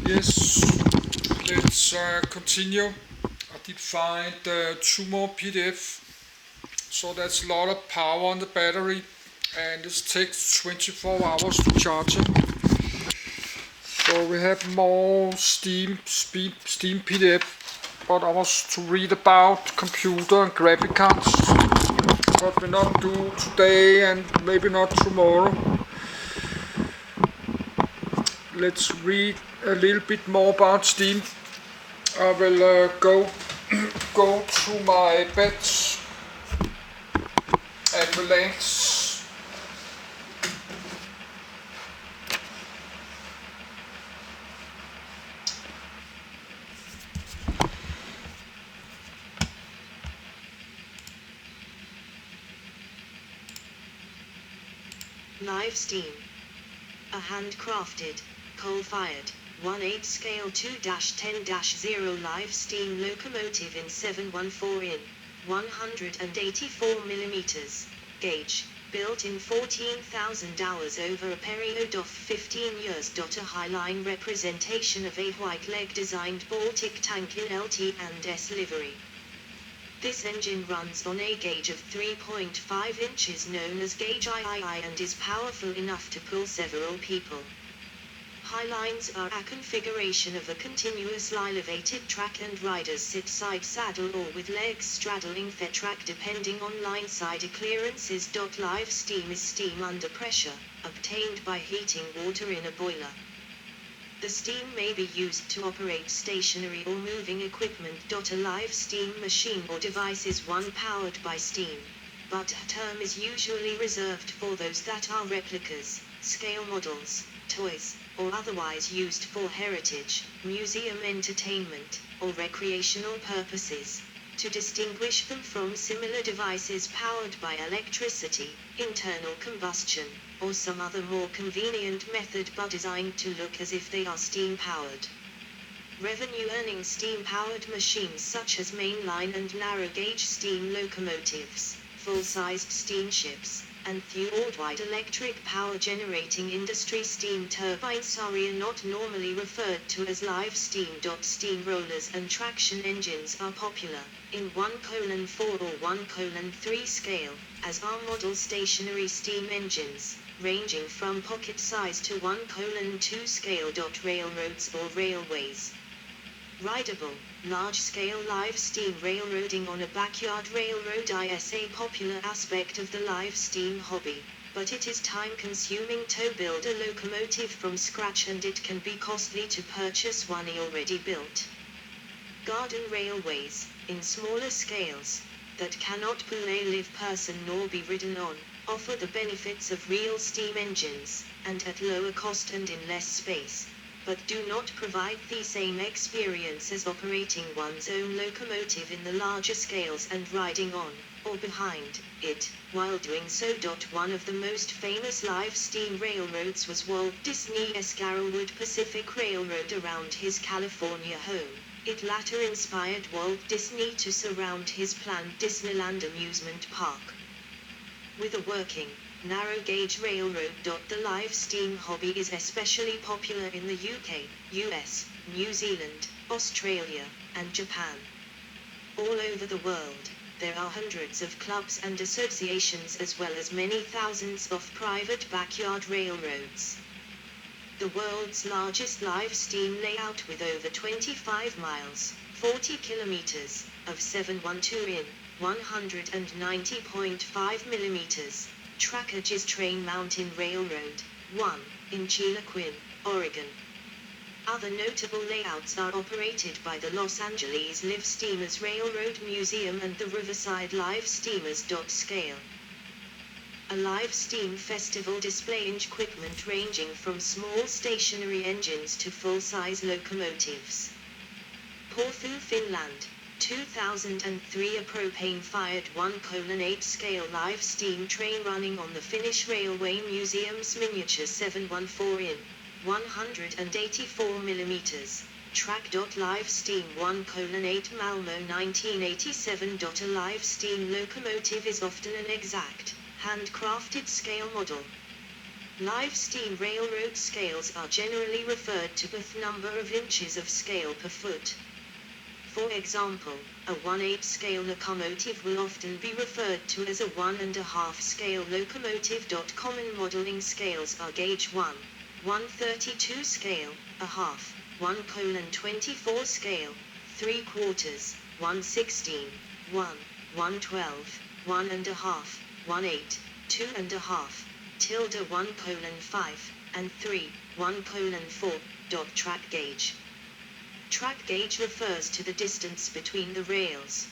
Yes, let's continue. I did find two more PDF, so that's a lot of power on the battery, and this takes 24 hours to charge it. So we have more Steam PDF, but I was to read about computer and graphic cards, but we not do today and maybe not tomorrow. Let's read a little bit more about Steam. I will go to my bets and relax. Live Steam. A handcrafted, coal-fired, 1/8 scale 2-10-0 live steam locomotive in 714 in 184 mm gauge, built in 14,000 hours over a period of 15 years. A highline representation of a white leg designed Baltic tank in LT and S livery. This engine runs on a gauge of 3.5 inches known as gauge II and is powerful enough to pull several people. Highlines are a configuration of a continuous elevated track and riders sit side saddle or with legs straddling the track depending on line side clearances. Live steam is steam under pressure, obtained by heating water in a boiler. The steam may be used to operate stationary or moving equipment. A live steam machine or device is one powered by steam, but a term is usually reserved for those that are replicas, scale models, toys, or otherwise used for heritage, museum entertainment, or recreational purposes. To distinguish them from similar devices powered by electricity, internal combustion, or some other more convenient method but designed to look as if they are steam-powered. Revenue-earning steam-powered machines such as mainline and narrow-gauge steam locomotives, full-sized steamships, and worldwide electric power-generating industry steam turbines are not normally referred to as live steam. Steamrollers and traction engines are popular, in 1:4 or 1:3 scale, as are model stationary steam engines, ranging from pocket size to 1:2 scale. Railroads or railways. Rideable, large-scale live steam railroading on a backyard railroad is a popular aspect of the live steam hobby, but it is time-consuming to build a locomotive from scratch and it can be costly to purchase one already built. Garden railways, in smaller scales, that cannot pull a live person nor be ridden on, offer the benefits of real steam engines, and at lower cost and in less space, but do not provide the same experience as operating one's own locomotive in the larger scales and riding on, or behind, it, while doing so. One of the most famous live steam railroads was Walt Disney's Arrowwood Pacific Railroad around his California home. It later inspired Walt Disney to surround his planned Disneyland amusement park with a working, narrow-gauge railroad. The live steam hobby is especially popular in the UK, US, New Zealand, Australia, and Japan. All over the world, there are hundreds of clubs and associations as well as many thousands of private backyard railroads. The world's largest live steam layout with over 25 miles, 40 kilometers, of 712 in 190.5 millimeters. Trackages Train Mountain Railroad, 1, in Chiloquin, Oregon. Other notable layouts are operated by the Los Angeles Live Steamers Railroad Museum and the Riverside Live Steamers. Scale. A live steam festival displaying equipment ranging from small stationary engines to full-size locomotives. Porthu, Finland. 2003 A propane-fired 1:8 scale live steam train running on the Finnish Railway Museum's miniature 714 in 184 mm track. Live steam 1:8 Malmo 1987. A live steam locomotive is often an exact, handcrafted scale model. Live steam railroad scales are generally referred to with number of inches of scale per foot. For example, a 1/8 scale locomotive will often be referred to as a 1½ scale locomotive. Common modeling scales are gauge 1, 1/32 scale, a half, 1:24 scale, 3/4, 1/16, 1, 1/12, 1½, 1/8, 2½, tilde 1:5, and 3, 1:4. Track gauge. Track gauge refers to the distance between the rails.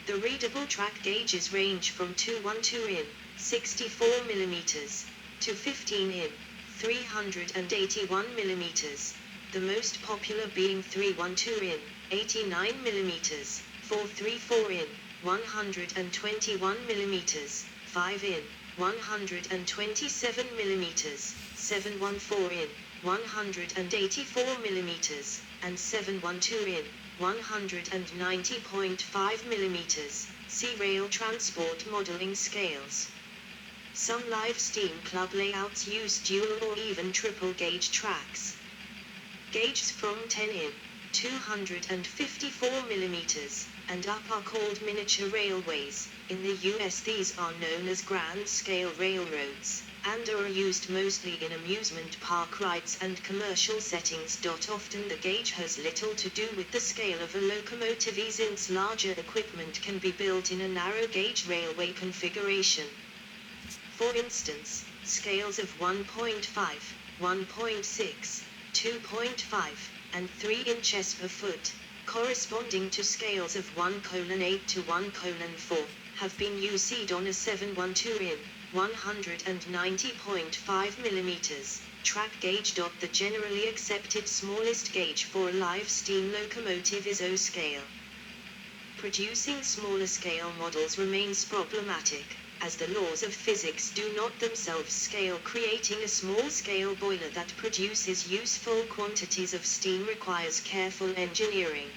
The readable track gauges range from 212 in, 64 mm, to 15 in, 381 mm, the most popular being 312 in, 89 mm, 434 in, 121 mm, 5 in, 127 mm, 714 in, 184 mm, and 712 in, 190.5 mm. See rail transport modeling scales. Some live steam club layouts use dual or even triple gauge tracks. Gauges from 10 in, 254 mm, and up are called miniature railways. In the US these are known as grand scale railroads, and are used mostly in amusement park rides and commercial settings. Often the gauge has little to do with the scale of a locomotive, since larger equipment can be built in a narrow gauge railway configuration. For instance, scales of 1.5, 1.6, 2.5, and 3 inches per foot, corresponding to scales of 1:8 to 1:4, have been used on a 712 in, 190.5 mm, track gauge. The generally accepted smallest gauge for a live steam locomotive is O scale. Producing smaller scale models remains problematic, as the laws of physics do not themselves scale. Creating a small-scale boiler that produces useful quantities of steam requires careful engineering.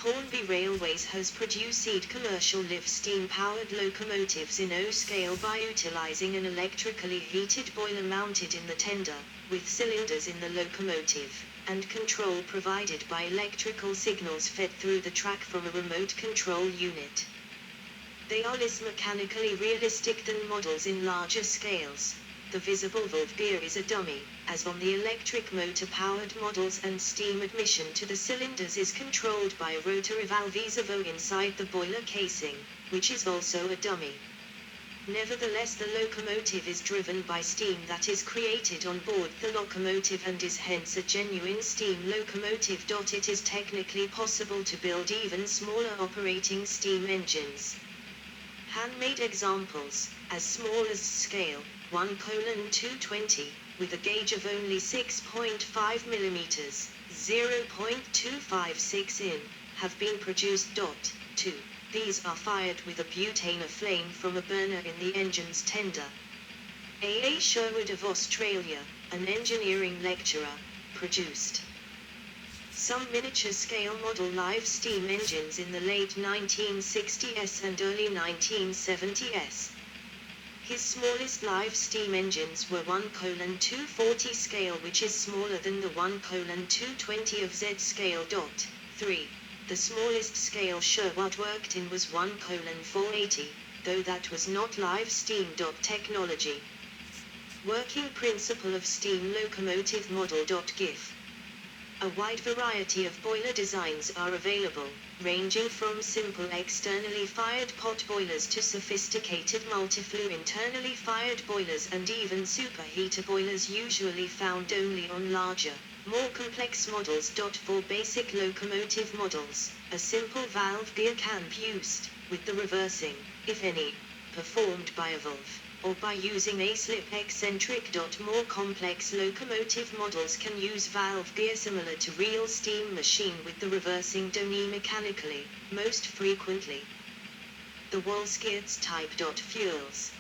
Hornby Railways has produced commercial live steam-powered locomotives in O scale by utilizing an electrically heated boiler mounted in the tender, with cylinders in the locomotive, and control provided by electrical signals fed through the track from a remote control unit. They are less mechanically realistic than models in larger scales. The visible valve gear is a dummy, as on the electric motor-powered models, and steam admission to the cylinders is controlled by a rotary valve inside the boiler casing, which is also a dummy. Nevertheless, the locomotive is driven by steam that is created on board the locomotive and is hence a genuine steam locomotive. It is technically possible to build even smaller operating steam engines. Handmade examples, as small as scale 1:220, with a gauge of only 6.5 mm, 0.256 in, have been produced. 2. These are fired with a butane flame from a burner in the engine's tender. A. Sherwood of Australia, an engineering lecturer, produced some miniature-scale model live steam engines in the late 1960s and early 1970s. His smallest live steam engines were 1:240 scale, which is smaller than the 1:220 of Z scale. 3. The smallest scale Sherwood worked in was 1:480, though that was not live steam. Technology. Working principle of steam locomotive model. GIF. A wide variety of boiler designs are available, ranging from simple externally fired pot boilers to sophisticated multi-flue internally fired boilers and even superheater boilers, usually found only on larger, more complex models. For basic locomotive models, a simple valve gear can be used, with the reversing, if any, performed by a valve, or by using a slip eccentric. More complex locomotive models can use valve gear similar to real steam machine with the reversing done mechanically, most frequently. The Wolskirts type. Fuels.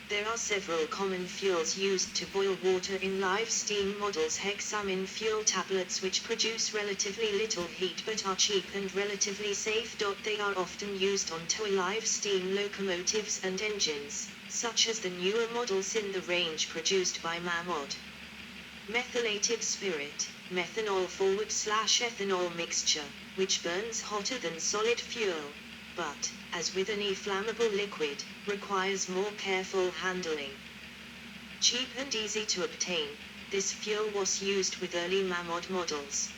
There are several common fuels used to boil water in live steam models. Hexamin fuel tablets, which produce relatively little heat but are cheap and relatively safe. They are often used on toy live steam locomotives and engines. such as the newer models in the range produced by Mamod. Methylated spirit, methanol /ethanol mixture, which burns hotter than solid fuel, but, as with any flammable liquid, requires more careful handling. Cheap and easy to obtain, this fuel was used with early Mamod models.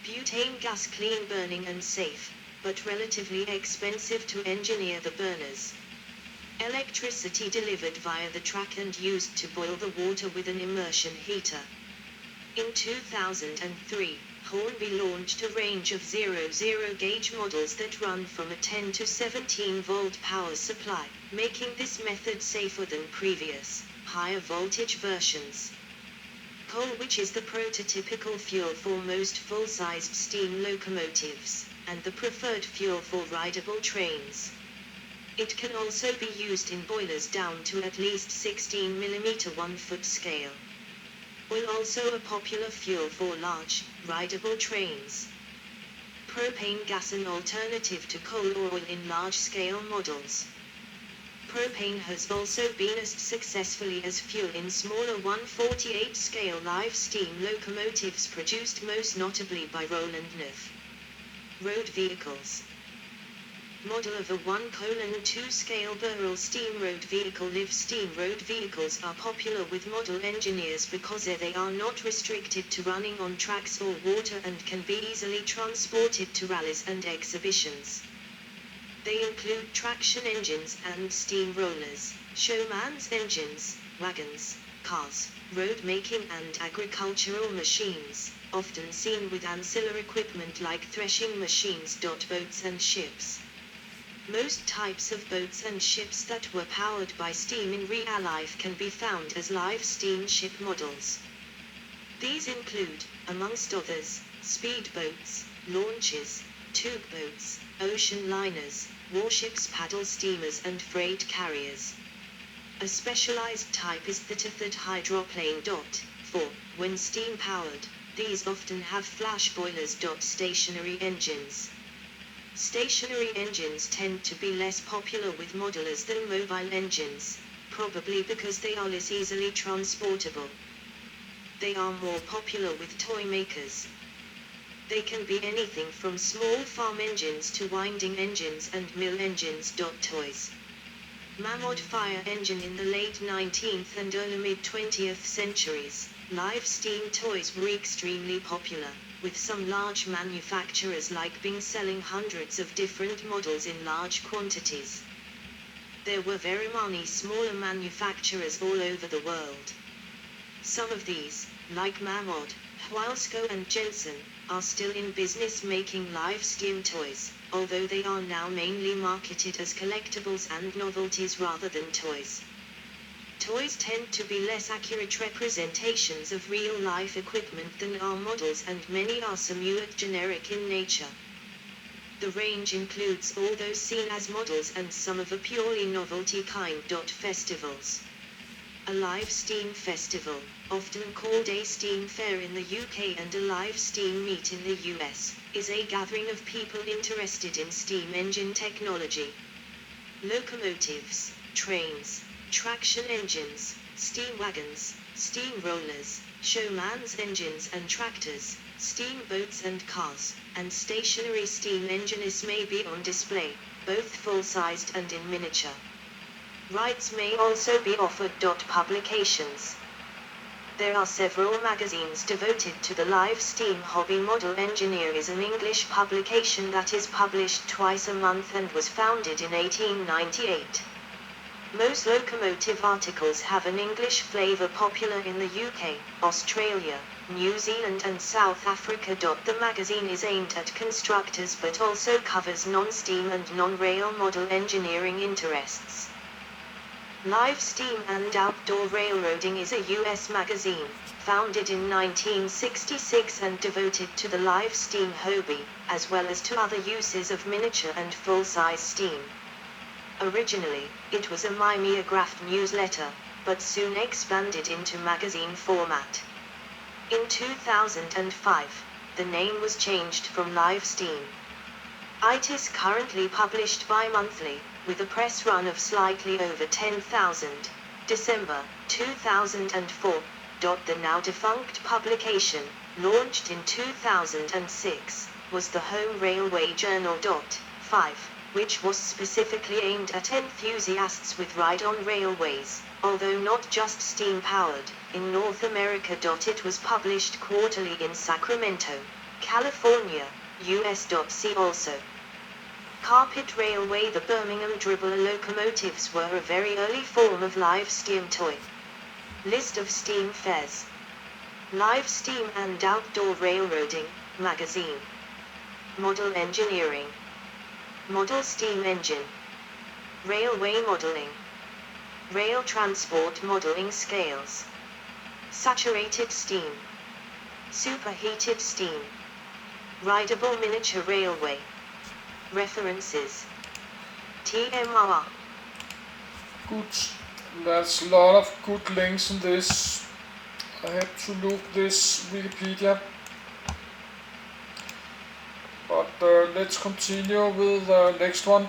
Butane gas, clean burning and safe, but relatively expensive to engineer the burners. Electricity delivered via the track and used to boil the water with an immersion heater. In 2003, Hornby launched a range of 00 gauge models that run from a 10 to 17 volt power supply, making this method safer than previous, higher voltage versions. Coal, which is the prototypical fuel for most full-sized steam locomotives, and the preferred fuel for rideable trains. It can also be used in boilers down to at least 16 mm 1-foot scale. Oil, also a popular fuel for large, rideable trains. Propane gas, an alternative to coal or oil in large-scale models. Propane has also been used successfully as fuel in smaller 1/48 scale live steam locomotives produced most notably by Roland Neuf. Road vehicles. Model of a 1:2 scale Burrell steam road vehicle. Live steam road vehicles are popular with model engineers because they are not restricted to running on tracks or water and can be easily transported to rallies and exhibitions. They include traction engines and steam rollers, showman's engines, wagons, cars, road-making and agricultural machines, often seen with ancillary equipment like threshing machines. Boats and ships. Most types of boats and ships that were powered by steam in real life can be found as live steam ship models. These include, amongst others, speedboats, launches, tugboats, ocean liners, warships, paddle steamers and freight carriers. A specialized type is the tethered hydroplane. For, when steam powered, these often have flash boilers. Stationary engines. Stationary engines tend to be less popular with modelers than mobile engines, probably because they are less easily transportable. They are more popular with toy makers. They can be anything from small farm engines to winding engines and mill engines. Toys. Mamod fire engine. In the late 19th and early mid-20th centuries, live steam toys were extremely popular, with some large manufacturers like Bing selling hundreds of different models in large quantities. There were very many smaller manufacturers all over the world. Some of these, like Mamod, Hualsco and Jensen, are still in business making live steam toys, although they are now mainly marketed as collectibles and novelties rather than toys. Toys tend to be less accurate representations of real-life equipment than are models, and many are somewhat generic in nature. The range includes all those seen as models and some of a purely novelty kind. Festivals. A live steam festival, often called a steam fair in the UK and a live steam meet in the US, is a gathering of people interested in steam engine technology. Locomotives, trains, traction engines, steam wagons, steam rollers, showman's engines and tractors, steamboats and cars, and stationary steam engines may be on display, both full-sized and in miniature. Rides may also be offered. Publications. There are several magazines devoted to the live steam hobby. Model Engineer is an English publication that is published twice a month and was founded in 1898. Most locomotive articles have an English flavour, popular in the UK, Australia, New Zealand and South Africa. The magazine is aimed at constructors but also covers non-steam and non-rail model engineering interests. Live Steam and Outdoor Railroading is a US magazine, founded in 1966 and devoted to the live steam hobby, as well as to other uses of miniature and full-size steam. Originally, it was a mimeographed newsletter, but soon expanded into magazine format. In 2005, the name was changed from Live Steam. It is currently published bi-monthly, with a press run of slightly over 10,000. December 2004. The now defunct publication, launched in 2006, was the Home Railway Journal. 5, which was specifically aimed at enthusiasts with ride-on railways, although not just steam-powered, in North America. It was published quarterly in Sacramento, California, US. See also. Carpet Railway. The Birmingham Dribbler locomotives were a very early form of live steam toy. List of steam fares. Live Steam and Outdoor Railroading magazine. Model Engineering. Model Steam Engine. Railway Modeling. Rail Transport Modeling Scales. Saturated Steam. Superheated Steam. Rideable Miniature Railway. References. TMR. Good. There's a lot of good links in this. I have to look this Wikipedia. But let's continue with the next one.